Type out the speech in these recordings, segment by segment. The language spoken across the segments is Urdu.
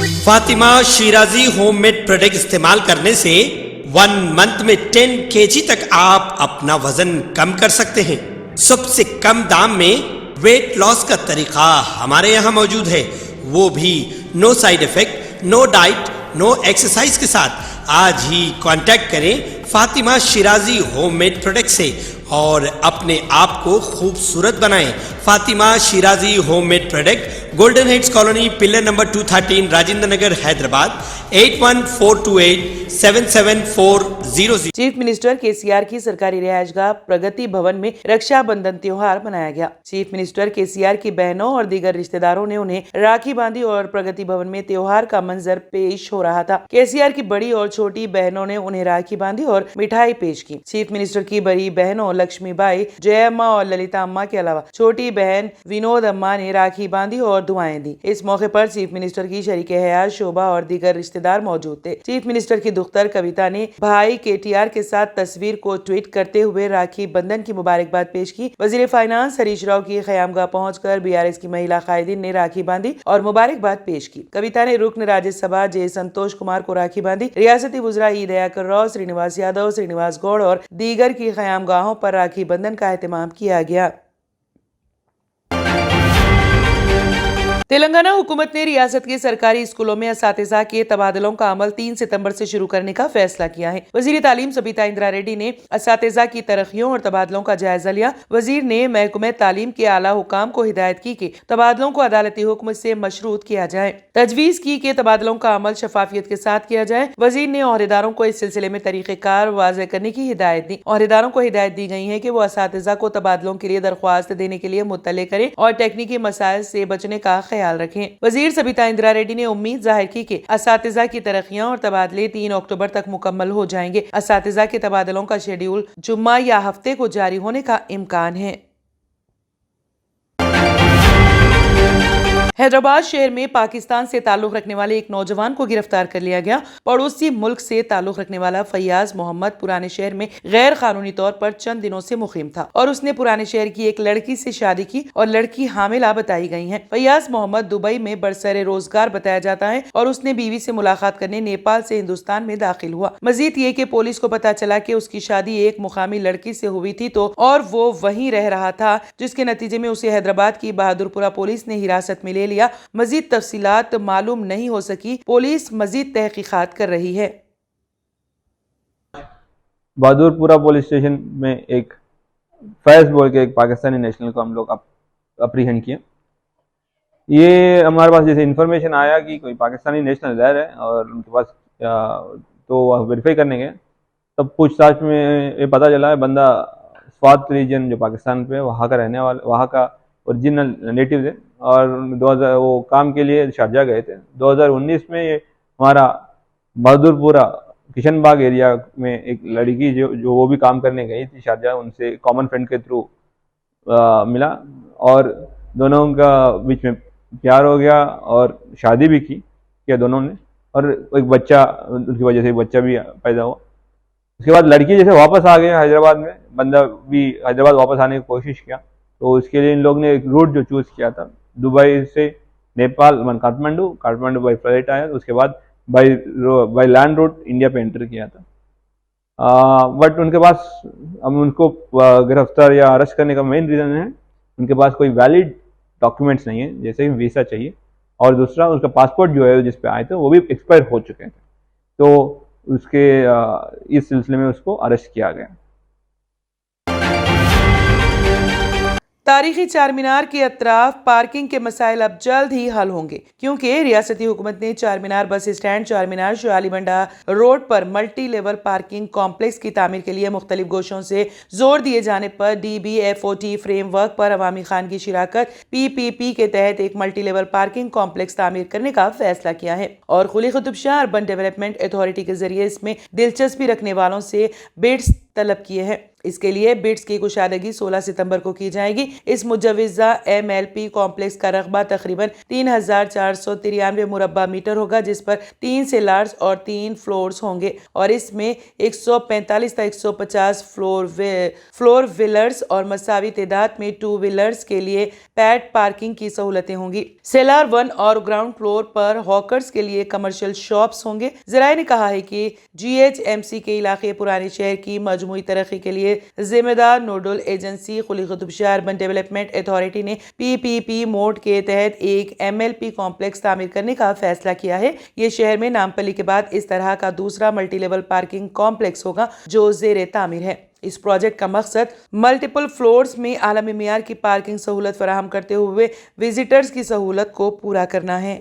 Fatima Shirazi home made product استعمال کرنے سے 1 منتھ میں 10 kg تک آپ اپنا وزن کم کر سکتے ہیں۔ سب سے کم دام میں ویٹ لاس کا طریقہ ہمارے یہاں موجود ہے، وہ بھی no side effect, no diet, no exercise کے ساتھ۔ آج ہی کانٹیکٹ کریں Fatima Shirazi home made product سے اور اپنے آپ کو خوبصورت بنائیں۔ Fatima Shirazi home made product, golden heights colony, pillar number 213، Rajendra Nagar, Hyderabad, 8142877400۔ Chief minister KCR کی سرکاری رہائش گاہ پرگتی بھون میں رکشا بندھن تہوار منایا گیا۔ چیف منسٹر KCR کی بہنوں اور دیگر رشتہ داروں نے انہیں راکھی باندھی اور پرگتی بھون میں تہوار کا منظر پیش ہو رہا تھا۔ KCR کی بڑی اور چھوٹی بہنوں نے انہیں راکھی باندھی اور مٹھائی پیش کی۔ چیف منسٹر کی بڑی بہنوں لکشمی بائی، جے اماں اور للتا اماں کے علاوہ چھوٹی بہن ونود اماں نے راکھی باندھی اور دعائیں دی۔ اس موقع پر چیف منسٹر کی شریک حیات شوبھا اور دیگر رشتہ دار موجود تھے۔ چیف منسٹر کی دختر کویتا نے بھائی KTR کے ساتھ تصویر کو ٹویٹ کرتے ہوئے راکھی بندھن کی مبارکباد پیش کی۔ وزیر فائنانس ہریش راؤ کی قیام گاہ پہنچ کر BRS کی مہیلا قائدین نے راکھی باندھی اور مبارکباد پیش کی۔ کویتا نے رکن راجیہ سبھا جے سنتوش کمار کو راکھی باندھی۔ ریاستی وزراء دیاکر راؤ، سرینواس یادو، سرینواس گوڑ اور دیگر کی قیام گاہوں پر راکھی بندھن کا اہتمام کیا گیا۔ تلنگانہ حکومت نے ریاست کے سرکاری اسکولوں میں اساتذہ کے تبادلوں کا عمل 3 ستمبر سے شروع کرنے کا فیصلہ کیا ہے۔ وزیر تعلیم سبیتا اندرا ریڈی نے اساتذہ کی ترقیوں اور تبادلوں کا جائزہ لیا۔ وزیر نے محکمہ تعلیم کے اعلیٰ حکام کو ہدایت کی کہ تبادلوں کو عدالتی حکم سے مشروط کیا جائے۔ تجویز کی کہ تبادلوں کا عمل شفافیت کے ساتھ کیا جائے۔ وزیر نے عہدیداروں کو اس سلسلے میں طریقہ کار واضح کرنے کی ہدایت دی۔ عہدیداروں کو ہدایت دی گئی ہے کہ وہ اساتذہ کو تبادلوں کے لیے درخواست دینے کے لیے مطلع کریں اور تکنیکی مسائل سے بچنے کا خیال رکھیں۔ وزیر سبیتا اندرا ریڈی نے امید ظاہر کی کہ اساتذہ کی ترقیاں اور تبادلے 3 اکتوبر تک مکمل ہو جائیں گے۔ اساتذہ کے تبادلوں کا شیڈول جمعہ یا ہفتے کو جاری ہونے کا امکان ہے۔ حیدرآباد شہر میں پاکستان سے تعلق رکھنے والے ایک نوجوان کو گرفتار کر لیا گیا۔ پڑوسی ملک سے تعلق رکھنے والا فیاض محمد پرانے شہر میں غیر قانونی طور پر چند دنوں سے مقیم تھا اور اس نے پرانے شہر کی ایک لڑکی سے شادی کی اور لڑکی حاملہ بتائی گئی ہے۔ فیاض محمد دبئی میں برسر روزگار بتایا جاتا ہے اور اس نے بیوی سے ملاقات کرنے نیپال سے ہندوستان میں داخل ہوا۔ مزید یہ کہ پولیس کو پتا چلا کہ اس کی شادی ایک مقامی لڑکی سے ہوئی تھی اور وہ وہیں رہ رہا تھا، جس کے نتیجے میں اسے حیدرآباد کی بہادر پورہ پولیس نے حراست میں لے لیا۔ مزید تفصیلات معلوم نہیں ہو سکی۔ پولیس مزید تحقیقات کر رہی ہے۔ بہادر پورہ پولیس اسٹیشن میں ایک فیض بول کے ایک پاکستانی نیشنل کو ہم لوگ اپریہنڈ کیے۔ یہ ہمارے پاس جیسے انفارمیشن آیا کہ کوئی پاکستانی نیشنل رہ رہے ہیں اور ان کے پاس تو ویریفائی کرنے گئے، تب پوچھ تاچھ میں یہ پتہ چلا ہے بندہ سوات ریجن جو پاکستان پہ وہاں کا رہنے والا، وہاں کا اوریجنل نیٹیو ہے اور وہ کام کے لیے شارجہ گئے تھے۔ 2019 میں یہ ہمارا بہادر پورہ کشن باغ ایریا میں ایک لڑکی جو وہ بھی کام کرنے گئی تھی شارجہ، ان سے کامن فرینڈ کے تھرو ملا اور دونوں کا بیچ میں پیار ہو گیا اور شادی بھی کیا دونوں نے، اور ایک بچہ ان کی وجہ سے بچہ بھی پیدا ہوا۔ اس کے بعد لڑکی جیسے واپس آ گئے حیدرآباد میں، بندہ بھی حیدرآباد واپس آنے کی کوشش کیا، تو اس کے لیے ان لوگ نے ایک روٹ جو چوز کیا تھا دبئی سے نیپال کاٹمانڈو بائی فلائٹ آیا، اس کے بعد بائی لینڈ روٹ انڈیا پہ انٹر کیا تھا۔ بٹ ان کے پاس ہم ان کو گرفتار یا اریسٹ کرنے کا مین ریزن ہے ان کے پاس کوئی ویلڈ ڈاکیومنٹس نہیں ہیں، جیسے کہ ویزا چاہیے، اور دوسرا اس کا پاسپورٹ جو ہے جس پہ آئے تھے وہ بھی ایکسپائر ہو چکے تھے، تو اس کے اس سلسلے میں اس کو اریسٹ کیا گیا۔ تاریخی چار مینار کے اطراف پارکنگ کے مسائل اب جلد ہی حل ہوں گے، کیونکہ ریاستی حکومت نے چار مینار بس اسٹینڈ، چار مینار شوالی بنڈا روڈ پر ملٹی لیول پارکنگ کمپلیکس کی تعمیر کے لیے مختلف گوشوں سے زور دیے جانے پر DBFOT فریم ورک پر عوامی خانگی شراکت PPP کے تحت ایک ملٹی لیول پارکنگ کمپلیکس تعمیر کرنے کا فیصلہ کیا ہے، اور Quli Qutb Shah urban development authority کے ذریعے اس میں دلچسپی رکھنے والوں سے بڈز طلب کیے ہیں۔ اس کے لیے بڈس کی کشادگی 16 ستمبر کو کی جائے گی۔ اس مجوزہ MLP کمپلیکس کا رقبہ تقریباً 3493 مربع میٹر ہوگا، جس پر 3 سیلارز اور 3 فلورز ہوں گے، اور اس میں 145 تا 150 فلور ویلرز اور مساوی تعداد میں 2 ویلرز کے لیے پیڈ پارکنگ کی سہولتیں ہوں گی۔ سیلار 1 اور گراؤنڈ فلور پر ہاکرز کے لیے کمرشل شاپس ہوں گے۔ ذرائع نے کہا ہے کہ GHMC کے علاقے پرانے شہر کی مجموعی ترقی کے لیے ذمہ دار noodle agency Quli Qutb Shah urban development authority نے PPP موڈ کے تحت ایک MLP کمپلیکس تعمیر کرنے کا فیصلہ کیا ہے۔ یہ شہر میں نامپلی کے بعد اس طرح کا دوسرا ملٹی لیول پارکنگ کمپلیکس ہوگا جو زیر تعمیر ہے۔ اس پروجیکٹ کا مقصد ملٹیپل فلورز میں عالمی معیار کی پارکنگ سہولت فراہم کرتے ہوئے وزٹرز کی سہولت کو پورا کرنا ہے۔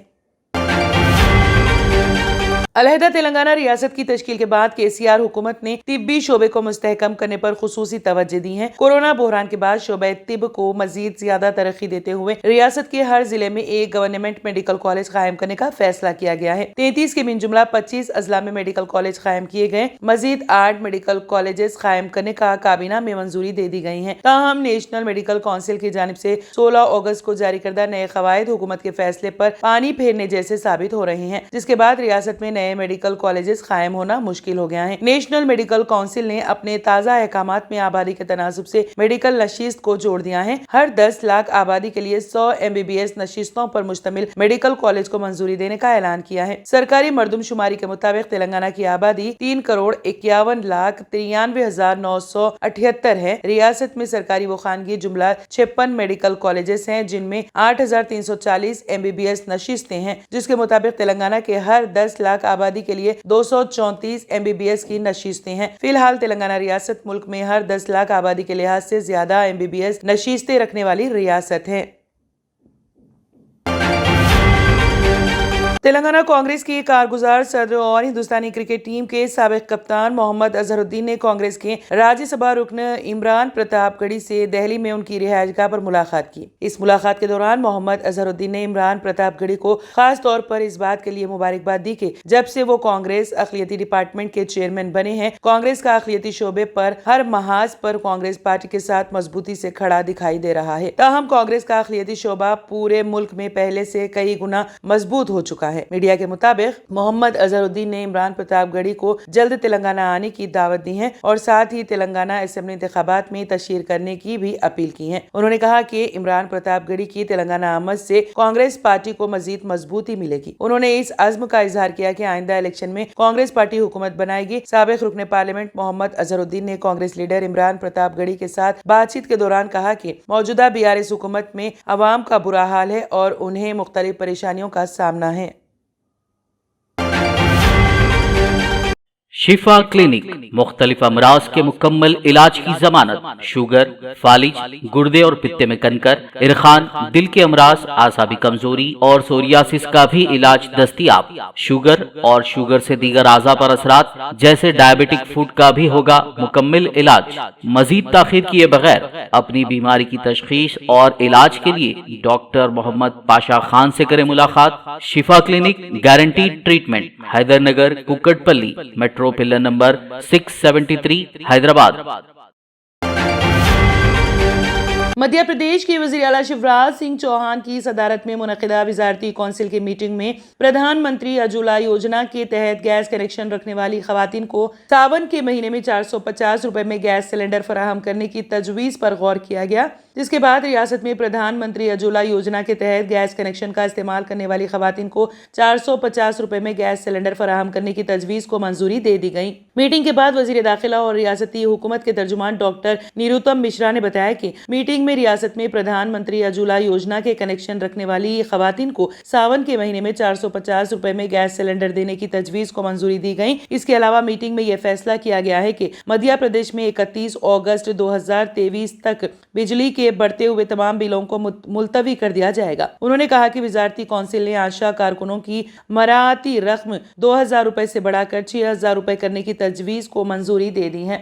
علیحدہ تلنگانہ ریاست کی تشکیل کے بعد KCR حکومت نے طبی شعبے کو مستحکم کرنے پر خصوصی توجہ دی ہے۔ کورونا بحران کے بعد شعبہ طب کو مزید زیادہ ترقی دیتے ہوئے ریاست کے ہر ضلع میں ایک گورنمنٹ میڈیکل کالج قائم کرنے کا فیصلہ کیا گیا ہے۔ 33 کے من جملہ 25 اضلاع میں میڈیکل کالج قائم کیے گئے۔ مزید 8 میڈیکل کالجز قائم کرنے کا کابینہ میں منظوری دے دی گئی ہے۔ تاہم نیشنل میڈیکل کونسل کی جانب سے 16 اگست کو جاری کردہ نئے قواعد حکومت کے فیصلے پر پانی پھیرنے جیسے ثابت ہو رہے ہیں، جس کے بعد ریاست میں نئے میڈیکل کالجز قائم ہونا مشکل ہو گیا ہے۔ نیشنل میڈیکل کونسل نے اپنے تازہ احکامات میں آبادی کے تناسب سے میڈیکل نشست کو جوڑ دیا ہے۔ ہر 10 لاکھ آبادی کے لیے 100 MBBS نشستوں پر مشتمل میڈیکل کالج کو منظوری دینے کا اعلان کیا ہے۔ سرکاری مردم شماری کے مطابق تلنگانہ کی آبادی 3,51,93,978 ہے۔ ریاست میں سرکاری و خانگی جملہ 56 میڈیکل کالجز ہیں، جن میں 8,340 MBBS نشستیں ہیں، جس کے مطابق تلنگانہ کے ہر 10 لاکھ آبادی کے لیے 234 MBBS کی نشستیں ہیں۔ فی الحال تلنگانہ ریاست ملک میں ہر 10 لاکھ آبادی کے لحاظ سے زیادہ MBBS نشستیں رکھنے والی ریاست ہے۔ تلنگانہ کانگریس کی کارگزار صدر اور ہندوستانی کرکٹ ٹیم کے سابق کپتان محمد اظہر الدین نے کانگریس کے راجیہ سبھا رکن عمران پرتاپ گڑھی سے دہلی میں ان کی رہائش گاہ پر ملاقات کی۔ اس ملاقات کے دوران محمد اظہر الدین نے عمران پرتاپ گڑھی کو خاص طور پر اس بات کے لیے مبارکباد دی کہ جب سے وہ کانگریس اقلیتی ڈپارٹمنٹ کے چیئرمین بنے ہیں، کانگریس کا اقلیتی شعبے پر ہر محاذ پر کانگریس پارٹی کے ساتھ مضبوطی سے کھڑا دکھائی دے رہا ہے۔ تاہم کانگریس کا اقلیتی شعبہ پورے ملک میں پہلے سے کئی گنا مضبوط ہو چکا ہے۔ میڈیا کے مطابق محمد اظہر الدین نے عمران پرتاپ گڑھی کو جلد تلنگانہ آنے کی دعوت دی ہے اور ساتھ ہی تلنگانہ اسمبلی انتخابات میں تشہیر کرنے کی بھی اپیل کی ہے۔ انہوں نے کہا کہ عمران پرتاپ گڑھی کی تلنگانہ آمد سے کانگریس پارٹی کو مزید مضبوطی ملے گی۔ انہوں نے اس عزم کا اظہار کیا کہ آئندہ الیکشن میں کانگریس پارٹی حکومت بنائے گی۔ سابق رکن پارلیمنٹ محمد اظہر الدین نے کانگریس لیڈر عمران پرتاپ گڑھی کے ساتھ بات چیت کے دوران کہا کہ موجودہ BRS حکومت میں عوام کا برا حال ہے اور انہیں مختلف پریشانیوں کا سامنا ہے۔ شفا کلینک مختلف امراض کے مکمل علاج کی ضمانت، شوگر، فالج، گردے اور پتے میں کنکر، ارخان، دل کے امراض، اعصابی کمزوری اور سوریاسس کا بھی علاج دستیاب۔ شوگر اور شوگر سے دیگر اعضاء پر اثرات جیسے ڈائبٹک فوڈ کا بھی ہوگا مکمل علاج۔ مزید تاخیر کیے بغیر اپنی بیماری کی تشخیص اور علاج کے لیے ڈاکٹر محمد پاشا خان سے کریں ملاقات۔ Shifa clinic guaranteed treatment, Hyder Nagar, Kukatpally, metro pillar number 673، Hyderabad. Madhya Pradesh کے وزیر اعلیٰ شیوراج سنگھ چوہان کی صدارت میں منعقدہ وزارتی کونسل کی میٹنگ میں پردھان منتری اجولا یوجنا کے تحت گیس کنیکشن رکھنے والی خواتین کو ساون کے مہینے میں 450 روپے میں گیس سلنڈر فراہم کرنے کی تجویز پر غور کیا گیا، جس کے بعد ریاست میں پردھان منتری اجولا یوجنا کے تحت گیس کنیکشن کا استعمال کرنے والی خواتین کو 450 روپے میں گیس سلنڈر فراہم کرنے کی تجویز کو منظوری دے دی گئی۔ میٹنگ کے بعد وزیر داخلہ اور ریاستی حکومت کے ترجمان ڈاکٹر نیروتم مشرا نے بتایا کہ میٹنگ میں ریاست میں پردھان منتری اجولا یوجنا کے کنیکشن رکھنے والی خواتین کو ساون کے مہینے میں 450 روپے میں گیس سلنڈر دینے کی تجویز کو منظوری دی گئی۔ اس کے علاوہ میٹنگ میں یہ فیصلہ کیا گیا ہے کہ مدھیہ پردیش میں 31 اگست 2023 تک بجلی کے بڑھتے ہوئے تمام بلوں کو ملتوی کر دیا جائے گا۔ انہوں نے کہا کہ وزارتی کونسل نے آشا کارکنوں کی مراعاتی رقم 2000 روپے سے بڑھا کر 6000 روپے کرنے کی تجویز کو منظوری دے دی ہے۔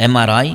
MRI,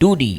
2D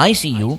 ICU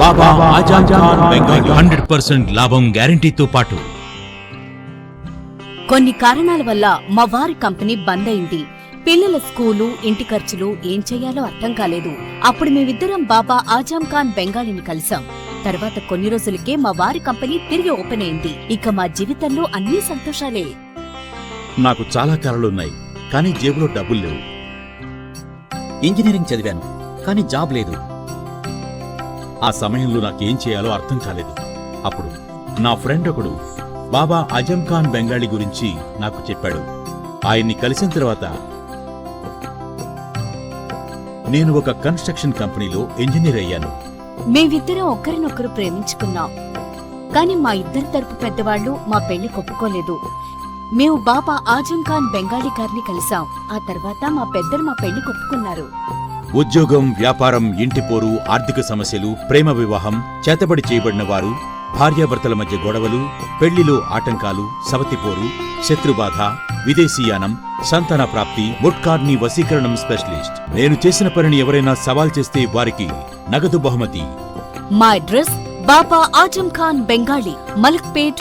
బాబా ఆజం ఖాన్ బెంగాలీ 100% లాభం గ్యారెంటీతో పాటు కొన్ని కారణాల వల్ల మా వారి కంపెనీ బంద్ అయింది. పిల్లల స్కూలు, ఇంటి ఖర్చులు ఏం చేయాలో అర్థం కాలేదు. అప్పుడు మేమిద్దరం బాబా ఆజం ఖాన్ బెంగాలీని కలిసాం. తర్వాత కొన్ని రోజులకే మా వారి కంపెనీ తిరిగి ఓపెన్ అయింది. ఇక మా జీవితంలో అన్ని సంతోషాలే. నాకు చాలా కలలున్నాయి, కానీ జేబులో డబ్బులు లేవు. ఇంజనీరింగ్ చదివాను, కానీ జాబ్ లేదు. ఆ సమయంలో నాకేం చేయాలో అర్థం కాలేదు. అప్పుడు నా ఫ్రెండ్ ఒకడు బాబా ఆజం ఖాన్ బెంగాలీ గురించి నాకు చెప్పాడు. ఆయన్ని కలిసిన తర్వాత నేను ఒక కన్స్ట్రక్షన్ కంపెనీలో ఇంజనీర్ అయ్యాను. మేమిద్దరం ఒకరినొకరు ప్రేమించుకున్నాం. కానీ మా ఇద్దరి తరపు పెద్దవాళ్లు మా పెళ్లి ఒప్పుకోలేదు. మేము బాబా ఆజం ఖాన్ బెంగాలీ గారిని కలిసాం. ఆ తర్వాత మా పెద్దలు మా పెళ్లి ఒప్పుకున్నారు. ఉద్యోగం, వ్యాపారం, ఇంటి పోరు, ఆర్థిక సమస్యలు, ప్రేమ వివాహం, చేతబడి చేయబడిన వారు, భార్యాభర్తల మధ్య గొడవలు, పెళ్లిలో ఆటంకాలు, సవతిపోరు, శత్రుబాధ, విదేశీయానం, సంతాన ప్రాప్తి, ముట్కార్ని వశీకరణం స్పెషలిస్ట్. నేను చేసిన పనిని ఎవరైనా సవాల్ చేస్తే వారికి నగదు బహుమతి. మా అడ్రస్ బాబా ఆజం ఖాన్ బెంగాలీ, మలక్పేట్,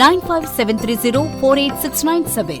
9573048697।